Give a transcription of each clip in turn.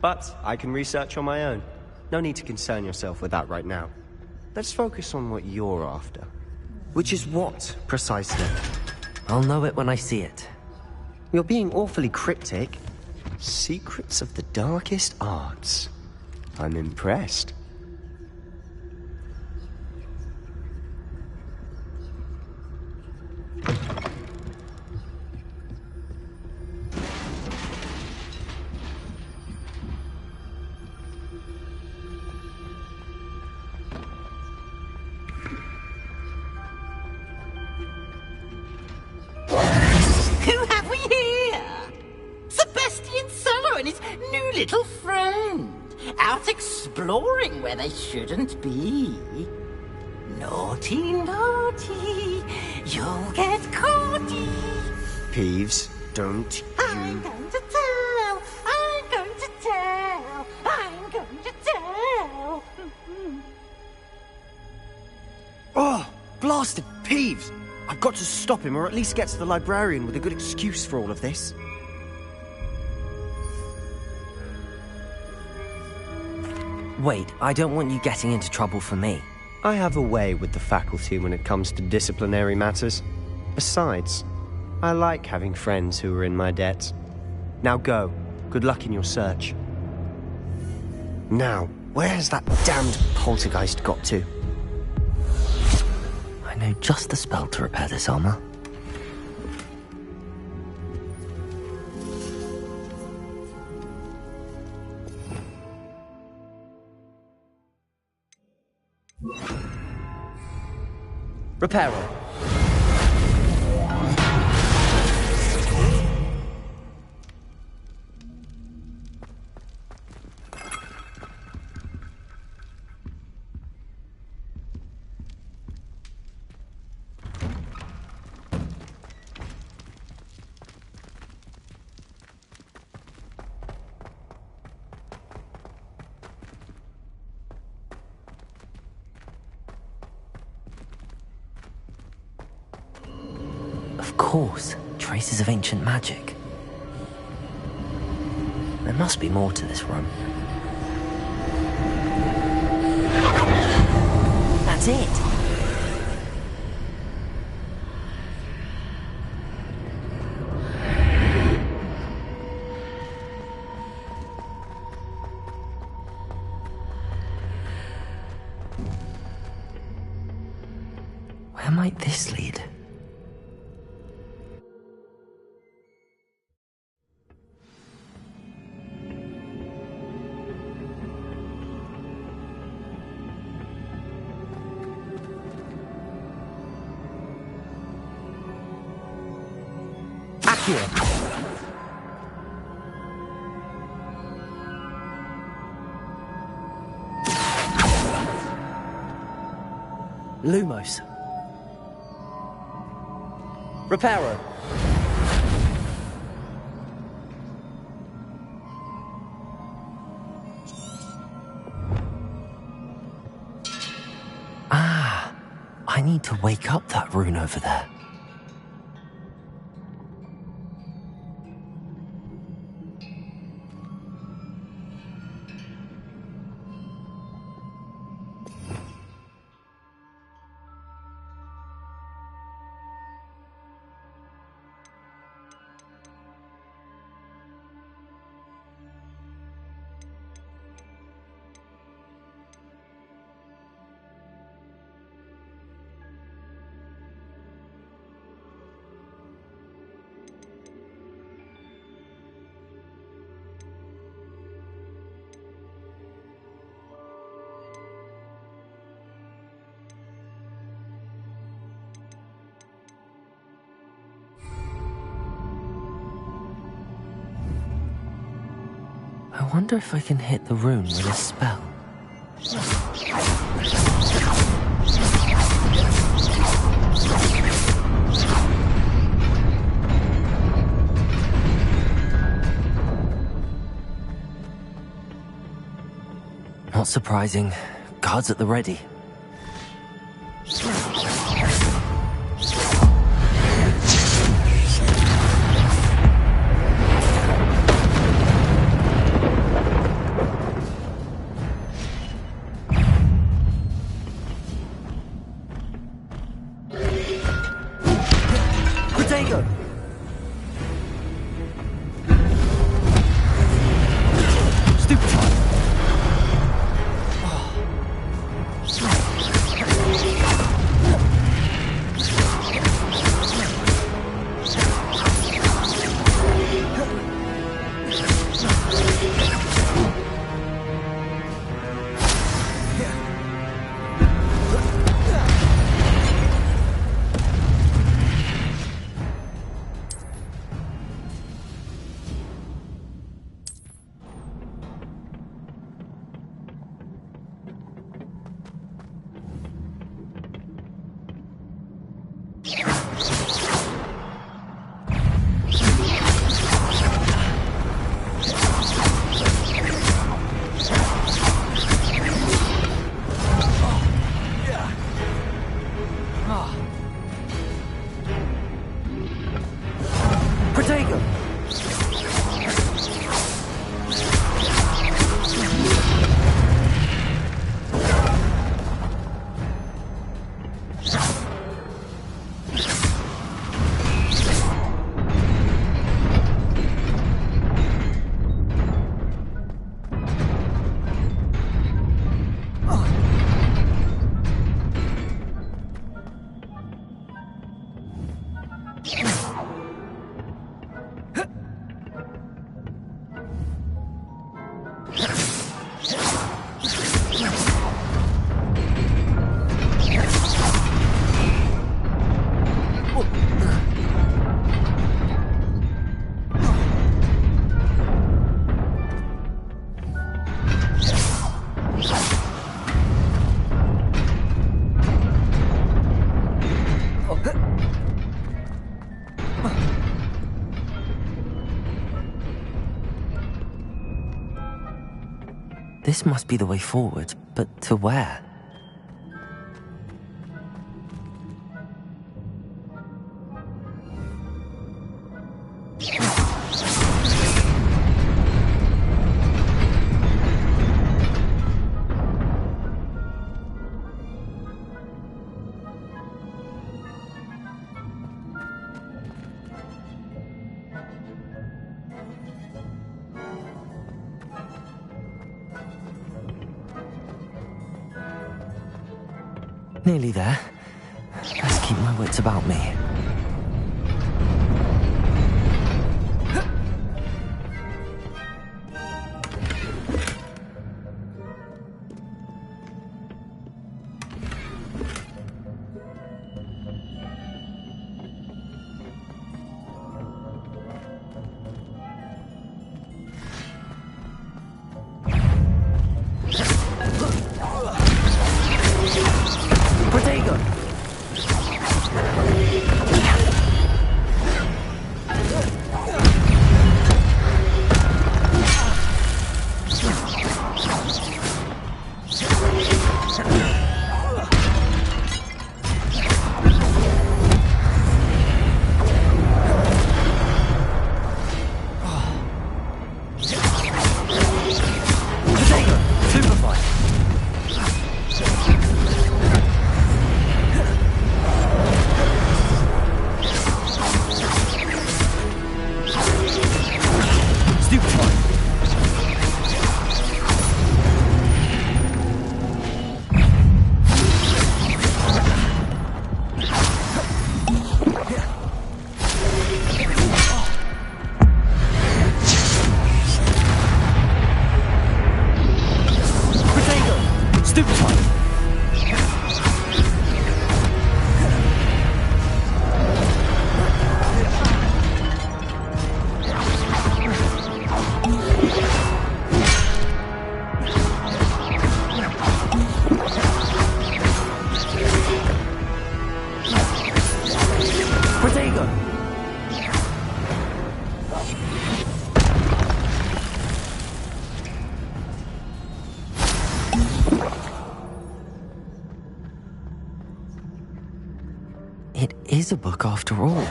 But I can research on my own. No need to concern yourself with that right now. Let's focus on what you're after. Which is what, precisely? I'll know it when I see it. You're being awfully cryptic. Secrets of the darkest arts. I'm impressed. Little friend, out exploring where they shouldn't be. Naughty, naughty, you'll get caughty. Peeves, don't you... I'm going to tell, I'm going to tell, I'm going to tell. Oh, blasted Peeves! I've got to stop him, or at least get to the librarian with a good excuse for all of this. Wait, I don't want you getting into trouble for me. I have a way with the faculty when it comes to disciplinary matters. Besides, I like having friends who are in my debt. Now go. Good luck in your search. Now, where has that damned poltergeist got to? I know just the spell to repair this armor. Repairer. Of course, traces of ancient magic. There must be more to this room. That's it! Where might this lead? Lumos. Reparo. Ah, I need to wake up that rune over there. I wonder if I can hit the rune with a spell. Not surprising. Guards at the ready. Stoop time. This must be the way forward, but to where? Nearly there. Let's keep my wits about me. It is a book after all.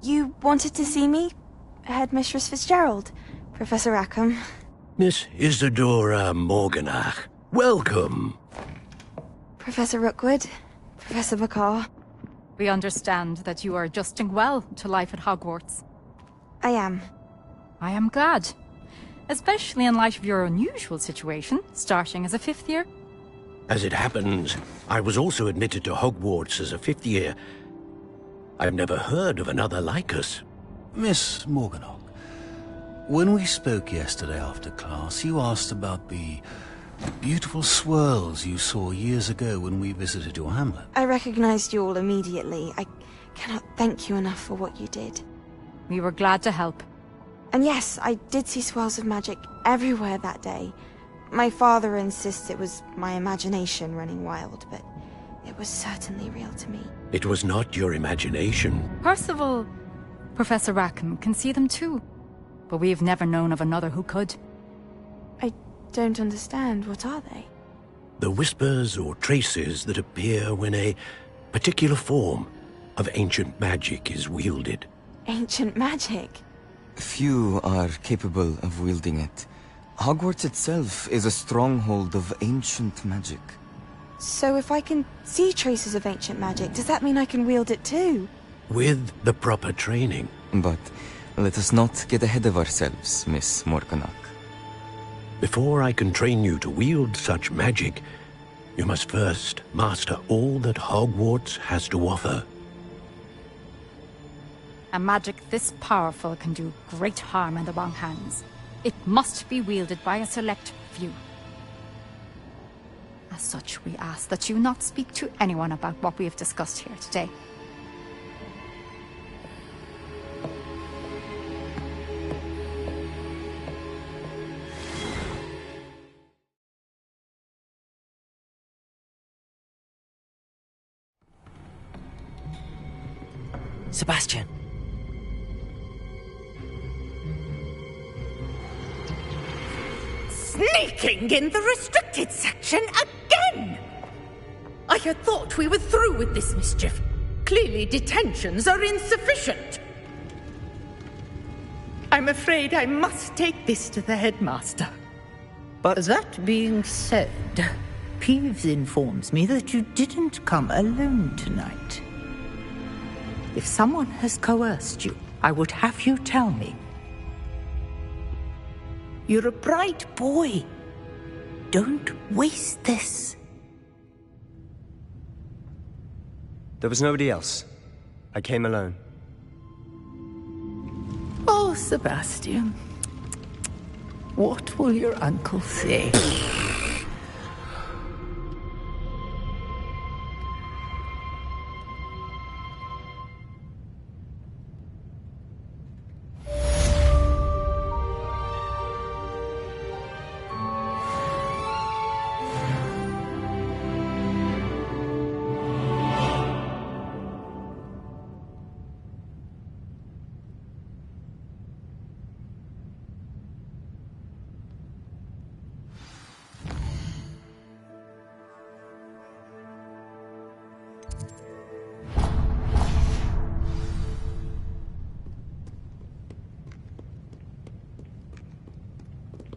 You wanted to see me? Headmistress Fitzgerald, Professor Rackham. Miss Isadora Morganach, welcome. Professor Rookwood, Professor McCaw. We understand that you are adjusting well to life at Hogwarts. I am. I am glad. Especially in light of your unusual situation, starting as a 5th year. As it happens, I was also admitted to Hogwarts as a 5th year. I've never heard of another like us. Miss Morganach, when we spoke yesterday after class, you asked about the beautiful swirls you saw years ago when we visited your hamlet. I recognized you all immediately. I cannot thank you enough for what you did. We were glad to help. And yes, I did see swirls of magic everywhere that day. My father insists it was my imagination running wild, but it was certainly real to me. It was not your imagination. Percival, Professor Rackham can see them too. But we've never known of another who could. I don't understand. What are they? The whispers or traces that appear when a particular form of ancient magic is wielded. Ancient magic? Few are capable of wielding it. Hogwarts itself is a stronghold of ancient magic. So if I can see traces of ancient magic, does that mean I can wield it too? With the proper training. But let us not get ahead of ourselves, Miss Morganach. Before I can train you to wield such magic, you must first master all that Hogwarts has to offer. A magic this powerful can do great harm in the wrong hands. It must be wielded by a select few. As such, we ask that you not speak to anyone about what we have discussed here today. Sebastian. Sneaking in the restricted section again! I had thought we were through with this mischief. Clearly detentions are insufficient. I'm afraid I must take this to the headmaster. But That being said, Peeves informs me that you didn't come alone tonight. If someone has coerced you, I would have you tell me. You're a bright boy. Don't waste this. there was nobody else. I came alone. Oh, Sebastian. What will your uncle say?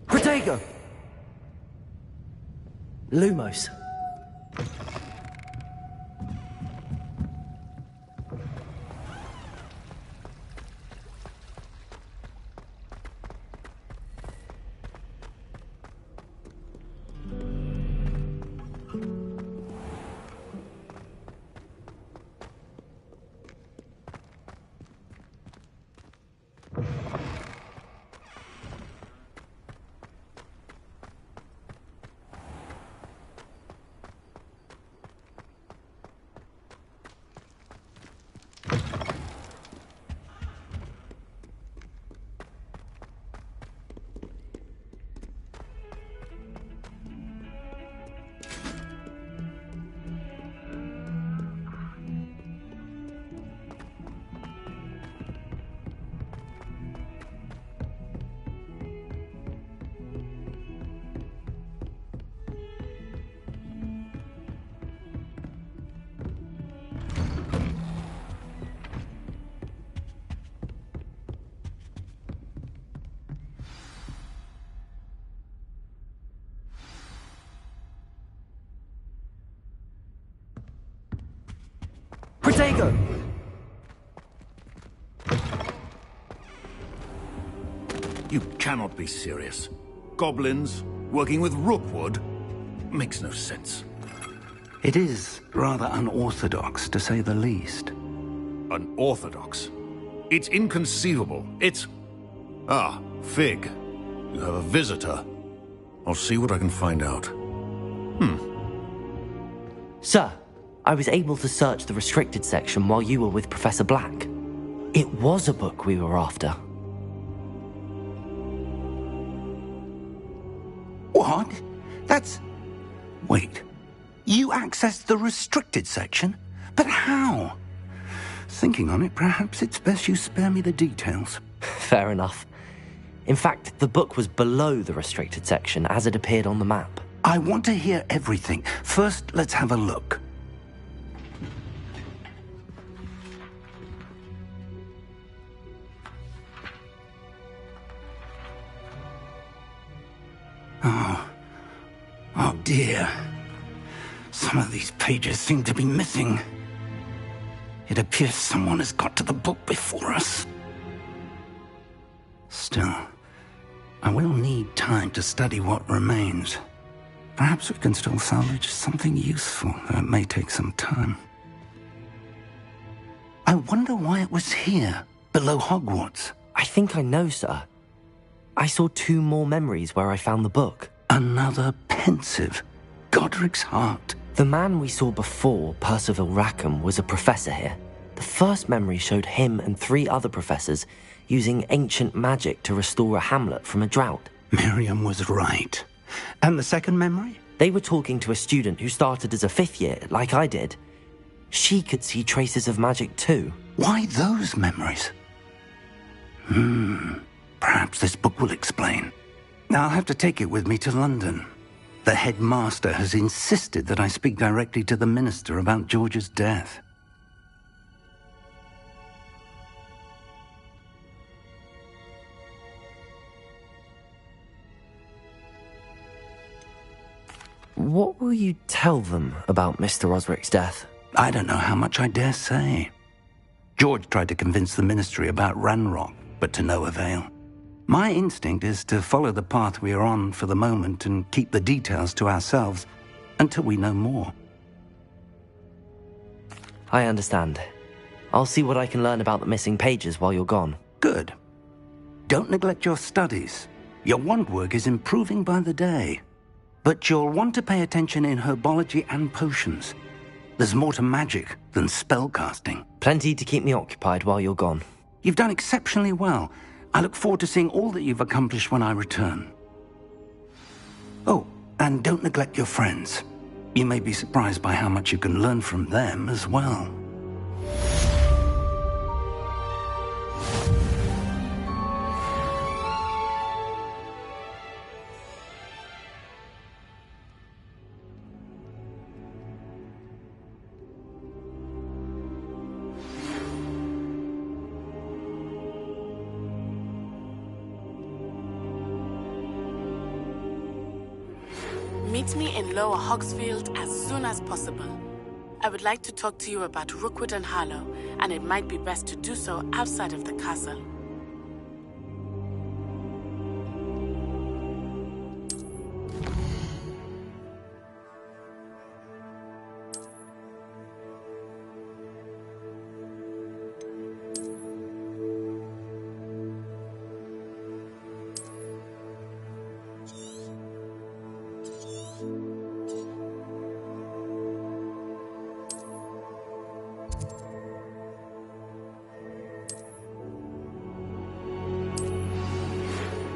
Protego! Lumos. go. You cannot be serious. Goblins working with Rookwood makes no sense. It is rather unorthodox, to say the least. Unorthodox? It's inconceivable. It's... Ah, Fig. You have a visitor. I'll see what I can find out. Sir, I was able to search the restricted section while you were with Professor Black. It was a book we were after. What? That's... Wait. You accessed the restricted section? But how? Thinking on it, perhaps it's best you spare me the details. Fair enough. In fact, the book was below the restricted section as it appeared on the map. I want to hear everything. First, let's have a look. Oh dear. Some of these pages seem to be missing. It appears someone has got to the book before us. Still, I will need time to study what remains. Perhaps we can still salvage something useful, though it may take some time. I wonder why it was here, below Hogwarts. I think I know, sir. I saw 2 more memories where I found the book. Another pensive. Godric's heart. The man we saw before, Percival Rackham, was a professor here. The first memory showed him and 3 other professors using ancient magic to restore a hamlet from a drought. Miriam was right. And the second memory? They were talking to a student who started as a 5th year, like I did. She could see traces of magic too. Why those memories? Perhaps this book will explain. Now I'll have to take it with me to London. The headmaster has insisted that I speak directly to the minister about George's death. What will you tell them about Mr. Osric's death? I don't know how much I dare say. George tried to convince the ministry about Ranrock, but to no avail. My instinct is to follow the path we are on for the moment and keep the details to ourselves until we know more. I understand. I'll see what I can learn about the missing pages while you're gone. Good. Don't neglect your studies. Your wand work is improving by the day. But you'll want to pay attention in herbology and potions. There's more to magic than spellcasting. Plenty to keep me occupied while you're gone. You've done exceptionally well. I look forward to seeing all that you've accomplished when I return. Oh, and don't neglect your friends. You may be surprised by how much you can learn from them as well. Meet me in Lower Hogsfield as soon as possible. I would like to talk to you about Rookwood and Harlow, and it might be best to do so outside of the castle.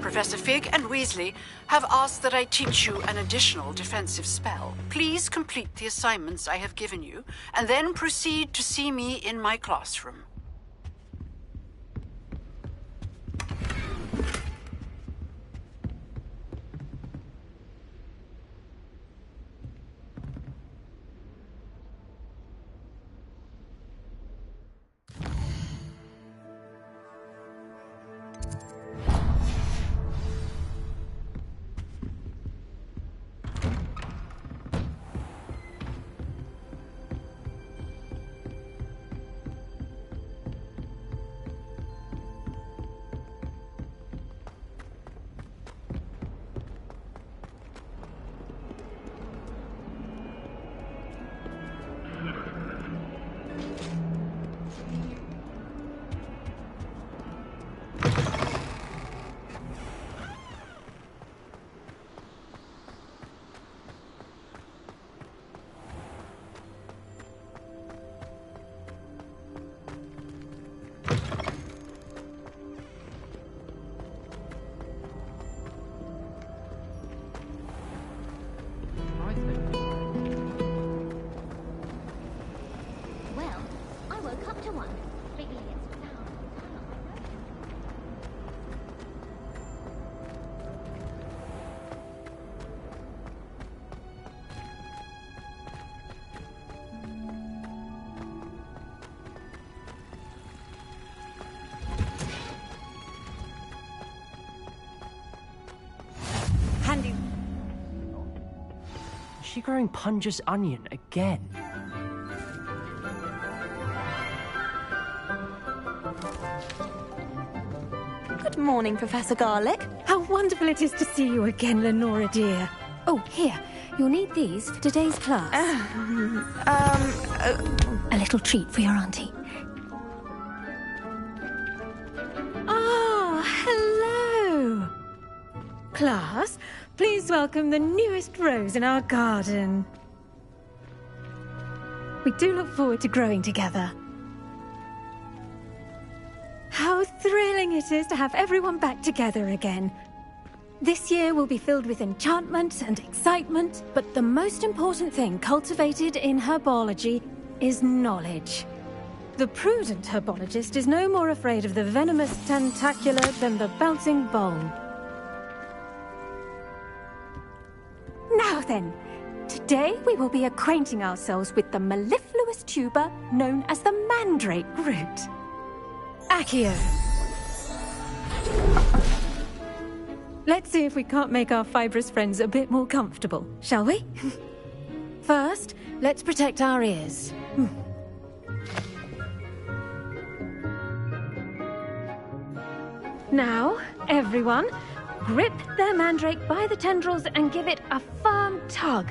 Professor Fig and Weasley have asked that I teach you an additional defensive spell. Please complete the assignments I have given you, and then proceed to see me in my classroom. she growing Punja's onion again? Good morning, Professor Garlick. How wonderful it is to see you again, Lenora dear. Oh, here. You'll need these for today's class. A little treat for your auntie. Ah, hello. Class, please welcome the newest rose in our garden. We do look forward to growing together. How thrilling it is to have everyone back together again. This year will be filled with enchantment and excitement, but the most important thing cultivated in herbology is knowledge. The prudent herbologist is no more afraid of the venomous tentacular than the bouncing bulb. Now then, today we will be acquainting ourselves with the mellifluous tuber known as the mandrake root. Accio. Let's see if we can't make our fibrous friends a bit more comfortable, shall we? First, let's protect our ears. Now, everyone, grip their mandrake by the tendrils and give it a firm tug.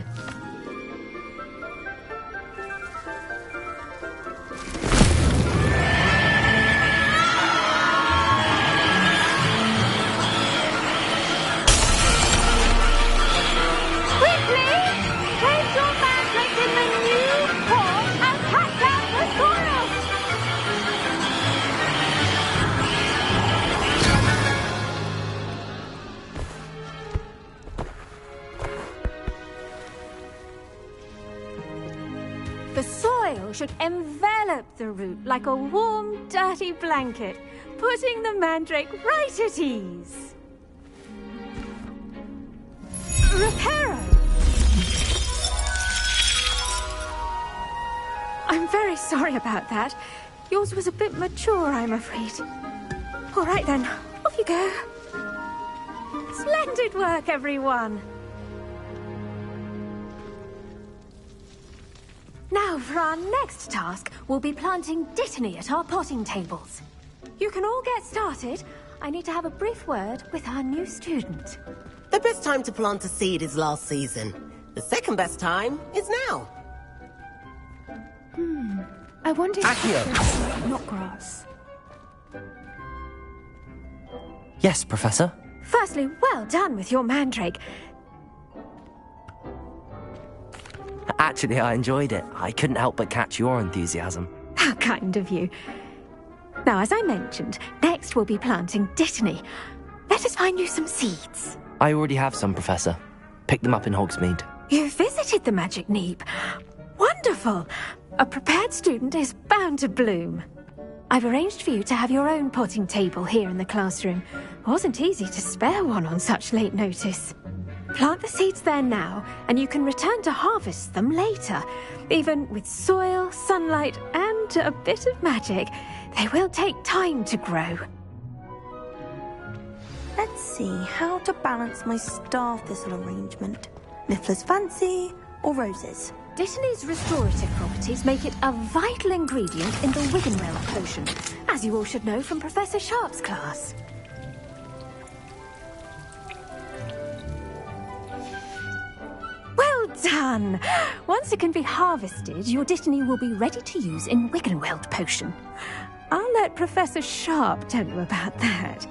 Should envelop the root like a warm, dirty blanket, putting the mandrake right at ease. Reparo! I'm very sorry about that. Yours was a bit mature, I'm afraid. All right then, off you go. Splendid work, everyone. Now, for our next task, we'll be planting dittany at our potting tables. You can all get started. I need to have a brief word with our new student. The best time to plant a seed is last season. The second best time is now. I wonder if... Accio! Not grass. Yes, Professor? Firstly, well done with your mandrake. Actually, I enjoyed it. I couldn't help but catch your enthusiasm. How kind of you. Now, as I mentioned, next we'll be planting dittany. Let us find you some seeds. I already have some, Professor. Picked them up in Hogsmeade. You visited the Magic Neep. Wonderful! A prepared student is bound to bloom. I've arranged for you to have your own potting table here in the classroom. It wasn't easy to spare one on such late notice. Plant the seeds there now, and you can return to harvest them later. Even with soil, sunlight, and a bit of magic, they will take time to grow. Let's see how to balance my star thistle arrangement. Niffler's fancy or roses? Dittany's restorative properties make it a vital ingredient in the Wiggenweld potion, as you all should know from Professor Sharp's class. Well done! Once it can be harvested, your dittany will be ready to use in Wiggenweld potion. I'll let Professor Sharp tell you about that.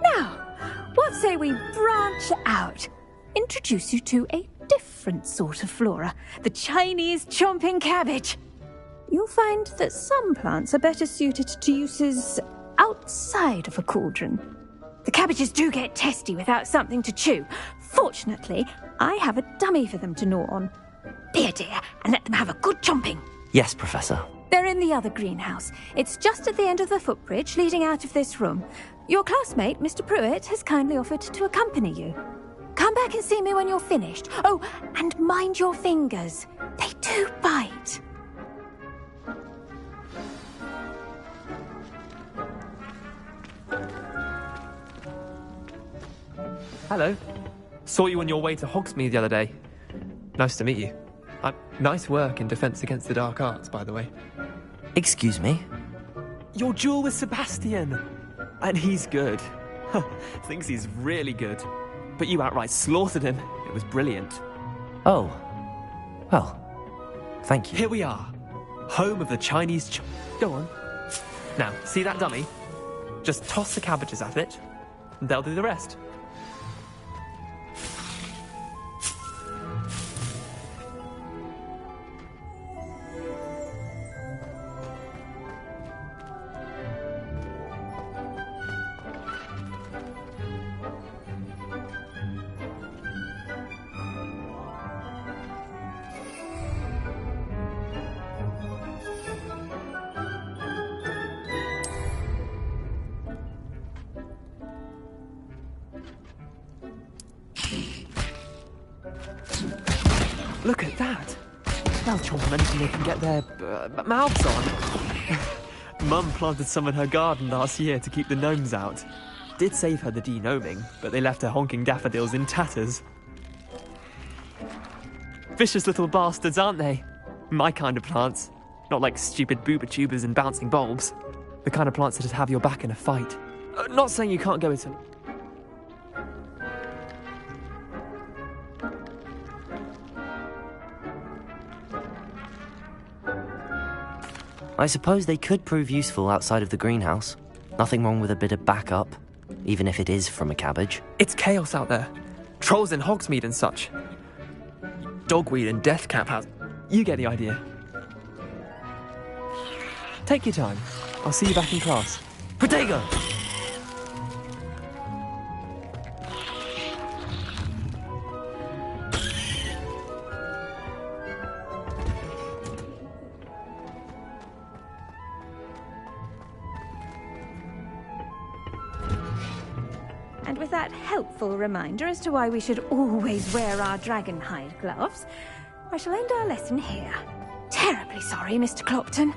Now, what say we branch out? Introduce you to a different sort of flora, the Chinese chomping cabbage. You'll find that some plants are better suited to uses outside of a cauldron. The cabbages do get testy without something to chew. Fortunately, I have a dummy for them to gnaw on. Be a dear and let them have a good chomping. Yes, Professor. They're in the other greenhouse. It's just at the end of the footbridge leading out of this room. Your classmate, Mr. Pruitt, has kindly offered to accompany you. Come back and see me when you're finished. Oh, and mind your fingers. They do bite. Hello. Saw you on your way to Hogsmeade the other day. Nice to meet you. Nice work in Defense Against the Dark Arts, by the way. Excuse me? Your duel with Sebastian! And he's good. Thinks he's really good. But you outright slaughtered him. It was brilliant. Oh. Well, thank you. Here we are. Home of the Chinese Go on. Now, see that dummy? Just toss the cabbages at it, and they'll do the rest. Look at that! They'll chomp anything they can get their mouths on. Mum planted some in her garden last year to keep the gnomes out. Did save her the de-gnoming, but they left her honking daffodils in tatters. Vicious little bastards, aren't they? My kind of plants. Not like stupid booba tubers and bouncing bulbs. The kind of plants that'd have your back in a fight. Not saying you can't go into... I suppose they could prove useful outside of the greenhouse. Nothing wrong with a bit of backup, even if it is from a cabbage. It's chaos out there. Trolls in Hogsmeade and such. Dogweed and Deathcap has... You get the idea. Take your time. I'll see you back in class. Protego! And with that helpful reminder as to why we should always wear our dragonhide gloves, I shall end our lesson here. Terribly sorry, Mr. Clopton.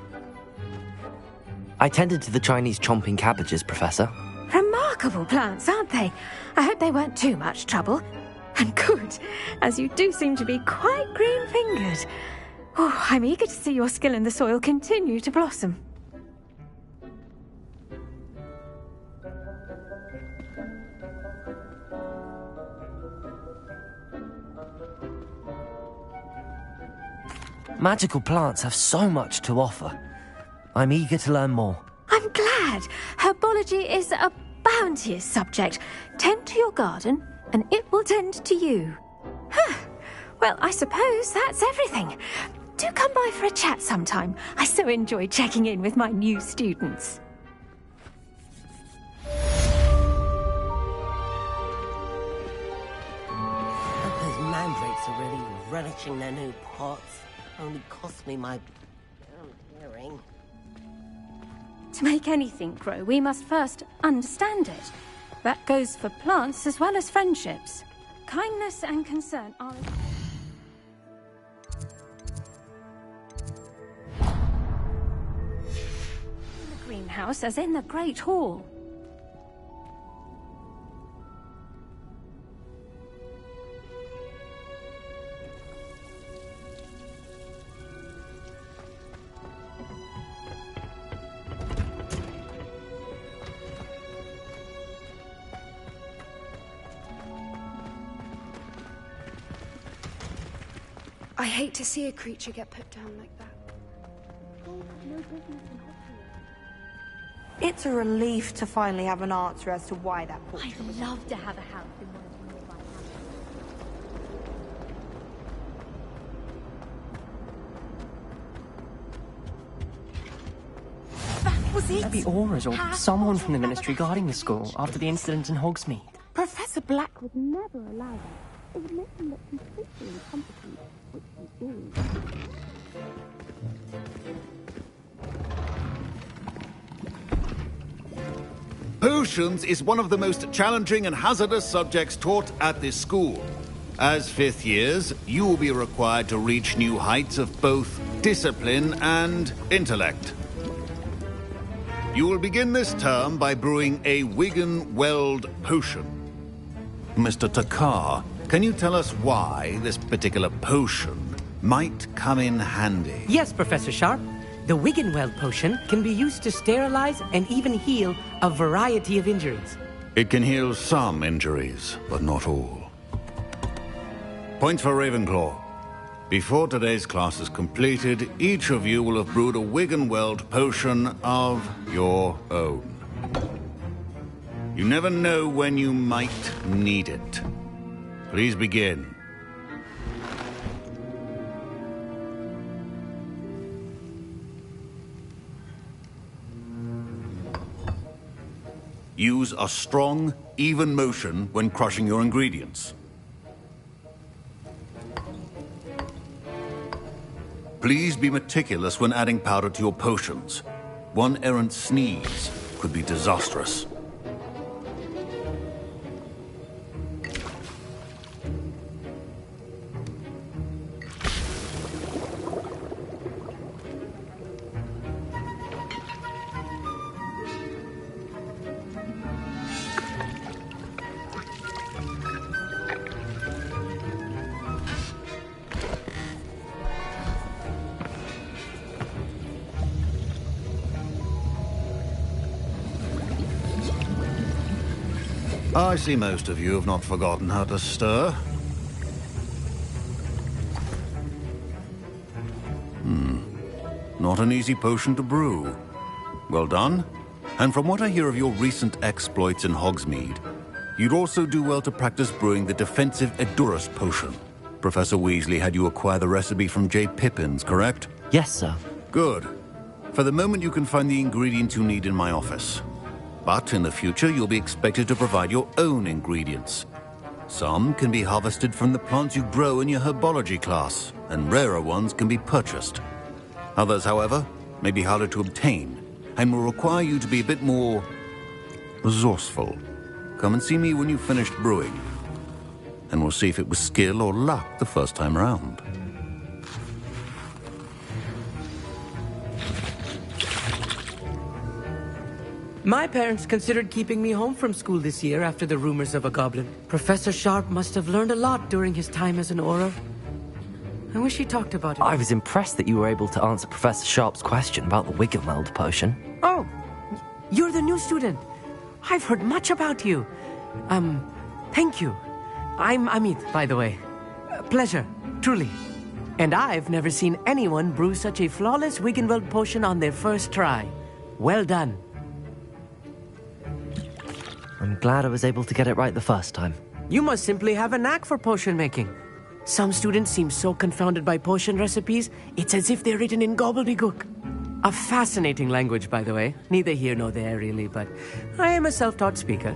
I tended to the Chinese chomping cabbages, Professor. Remarkable plants, aren't they? I hope they weren't too much trouble. And good, as you do seem to be quite green-fingered. Oh, I'm eager to see your skill in the soil continue to blossom. Magical plants have so much to offer. I'm eager to learn more. I'm glad. Herbology is a bounteous subject. Tend to your garden, and it will tend to you. Well, I suppose that's everything. Do come by for a chat sometime. I so enjoy checking in with my new students. Those mandrakes are really relishing their new pots. Only cost me my hearing. To make anything grow, we must first understand it. That goes for plants as well as friendships. Kindness and concern are... in the greenhouse as in the Great Hall. I hate to see a creature get put down like that. It's a relief to finally have an answer as to why that portrait was... I'd love to have a house in one of the nearby That was it! Maybe Aura's or someone from the Ministry guarding the school after the incident in Hogsmeade. Professor Black would never allow that. It would make him look completely incompetent, which he is. Potions is one of the most challenging and hazardous subjects taught at this school. As fifth years, you will be required to reach new heights of both discipline and intellect. You will begin this term by brewing a Wigan Weld potion. Mr. Takar can you tell us why this particular potion might come in handy? Yes, Professor Sharp. The Wiggenweld potion can be used to sterilize and even heal a variety of injuries. It can heal some injuries, but not all. Points for Ravenclaw. Before today's class is completed, each of you will have brewed a Wiggenweld potion of your own. You never know when you might need it. Please begin. Use a strong, even motion when crushing your ingredients. Please be meticulous when adding powder to your potions. One errant sneeze could be disastrous. I see most of you have not forgotten how to stir. Not an easy potion to brew. Well done. And from what I hear of your recent exploits in Hogsmeade, you'd also do well to practice brewing the defensive Edurus potion. Professor Weasley had you acquire the recipe from J. Pippins, correct? Yes, sir. Good. For the moment, you can find the ingredients you need in my office. But in the future, you'll be expected to provide your own ingredients. Some can be harvested from the plants you grow in your herbology class, and rarer ones can be purchased. Others, however, may be harder to obtain, and will require you to be a bit more resourceful. Come and see me when you've finished brewing, and we'll see if it was skill or luck the first time around. My parents considered keeping me home from school this year after the rumors of a goblin. Professor Sharp must have learned a lot during his time as an Auror. I wish he talked about it. I was impressed that you were able to answer Professor Sharp's question about the Wiggenweld potion. Oh, you're the new student. I've heard much about you. Thank you. I'm Amit, by the way. Pleasure, truly. And I've never seen anyone brew such a flawless Wiggenweld potion on their first try. Well done. I'm glad I was able to get it right the first time. You must simply have a knack for potion making. Some students seem so confounded by potion recipes, it's as if they're written in gobbledygook. A fascinating language, by the way. Neither here nor there, really, but I am a self-taught speaker.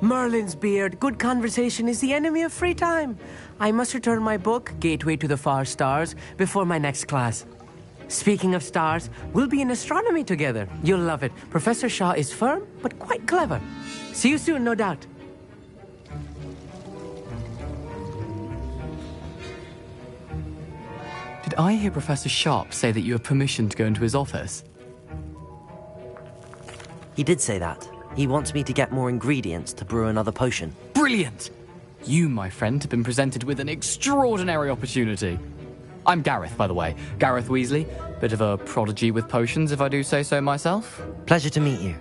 Merlin's beard, good conversation is the enemy of free time. I must return my book, Gateway to the Far Stars, before my next class. Speaking of stars, we'll be in astronomy together. You'll love it. Professor Shaw is firm, but quite clever. See you soon, no doubt. Did I hear Professor Sharp say that you have permission to go into his office? He did say that. He wants me to get more ingredients to brew another potion. Brilliant! You, my friend, have been presented with an extraordinary opportunity. I'm Gareth, by the way. Gareth Weasley. Bit of a prodigy with potions, if I do say so myself. Pleasure to meet you.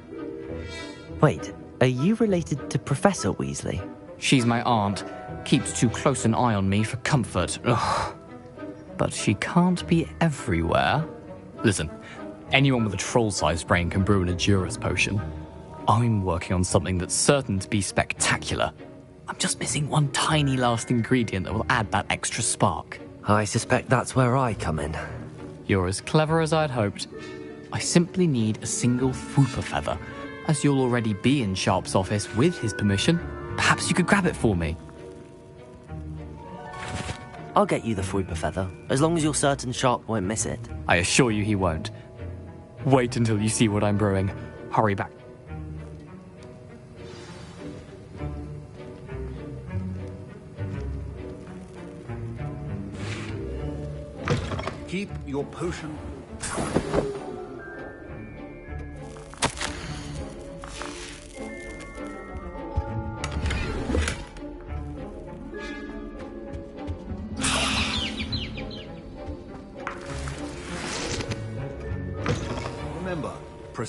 Wait, are you related to Professor Weasley? She's my aunt. Keeps too close an eye on me for comfort. Ugh. But she can't be everywhere. Listen, anyone with a troll-sized brain can brew an Edurus potion. I'm working on something that's certain to be spectacular. I'm just missing one tiny last ingredient that will add that extra spark. I suspect that's where I come in. You're as clever as I'd hoped. I simply need a single Fwooper feather. As you'll already be in Sharp's office with his permission, perhaps you could grab it for me. I'll get you the Fwooper feather, as long as you're certain Sharp won't miss it. I assure you he won't. Wait until you see what I'm brewing. Hurry back. Keep your potion.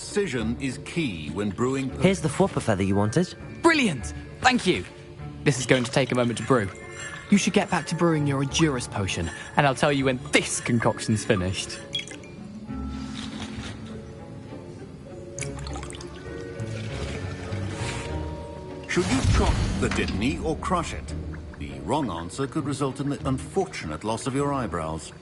precision is key when brewing... Here's the Whopper feather you wanted. Brilliant! Thank you. This is going to take a moment to brew. You should get back to brewing your Edurus potion, and I'll tell you when this concoction's finished. Should you chop the Dittany or crush it? The wrong answer could result in the unfortunate loss of your eyebrows.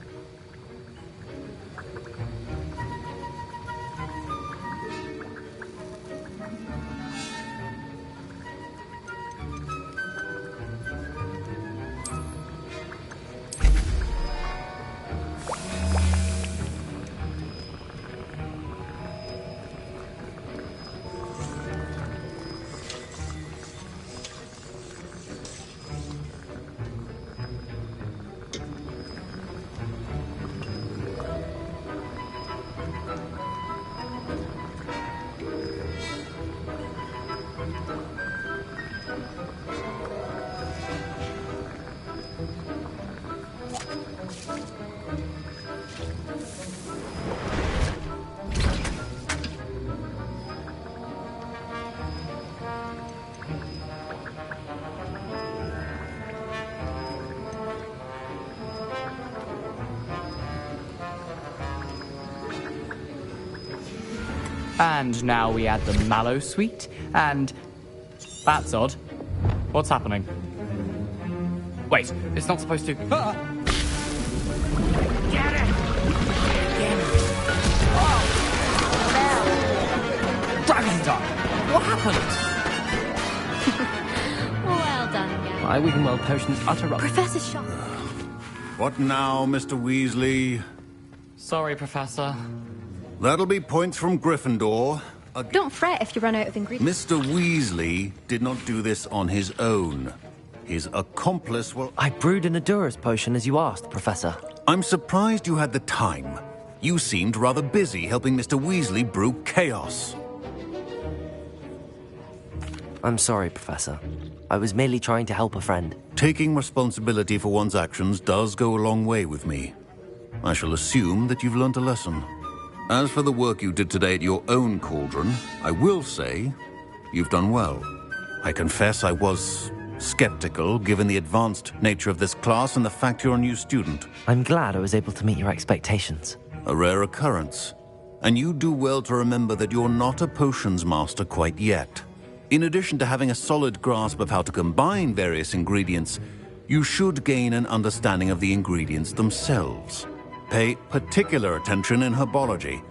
And now we add the mallow sweet, and... That's odd. What's happening? Wait, it's not supposed to... Ah! Get it! Dragon's Dark! What happened? Well done, guys. My Wiggenweld potion's utter rubbish. Professor Sharp. What now, Mr. Weasley? Sorry, Professor. That'll be points from Gryffindor. Don't fret if you run out of ingredients. Mr. Weasley did not do this on his own. His accomplice will... I brewed an Edurus potion as you asked, Professor. I'm surprised you had the time. You seemed rather busy helping Mr. Weasley brew chaos. I'm sorry, Professor. I was merely trying to help a friend. Taking responsibility for one's actions does go a long way with me. I shall assume that you've learnt a lesson. As for the work you did today at your own cauldron, I will say you've done well. I confess I was skeptical, given the advanced nature of this class and the fact you're a new student. I'm glad I was able to meet your expectations. A rare occurrence. And you do well to remember that you're not a potions master quite yet. In addition to having a solid grasp of how to combine various ingredients, you should gain an understanding of the ingredients themselves. Pay particular attention in herbology.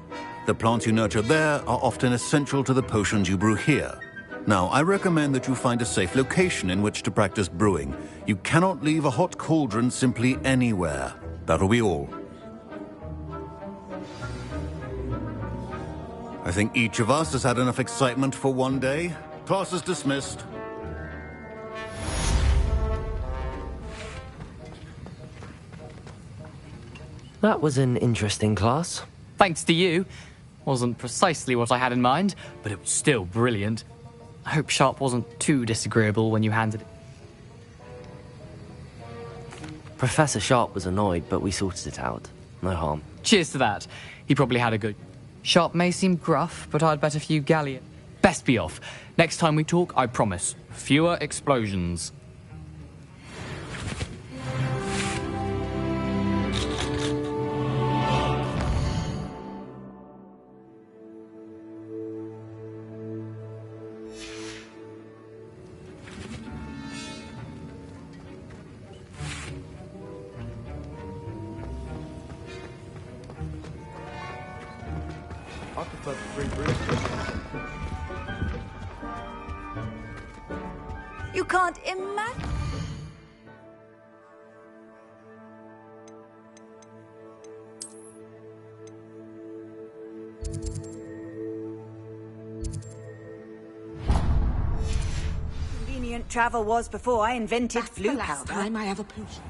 The plants you nurture there are often essential to the potions you brew here. Now, I recommend that you find a safe location in which to practice brewing. You cannot leave a hot cauldron simply anywhere. That'll be all. I think each of us has had enough excitement for one day. Class is dismissed. That was an interesting class. Thanks to you. Wasn't precisely what I had in mind, but it was still brilliant. I hope Sharp wasn't too disagreeable when you handed it. Professor Sharp was annoyed, but we sorted it out. No harm. Cheers to that. He probably had a good... Sharp may seem gruff, but I'd bet a few galleon... Best be off. Next time we talk, I promise. Fewer explosions. You can't imagine. Convenient travel was before I invented That's flu the last powder. time I have a potion.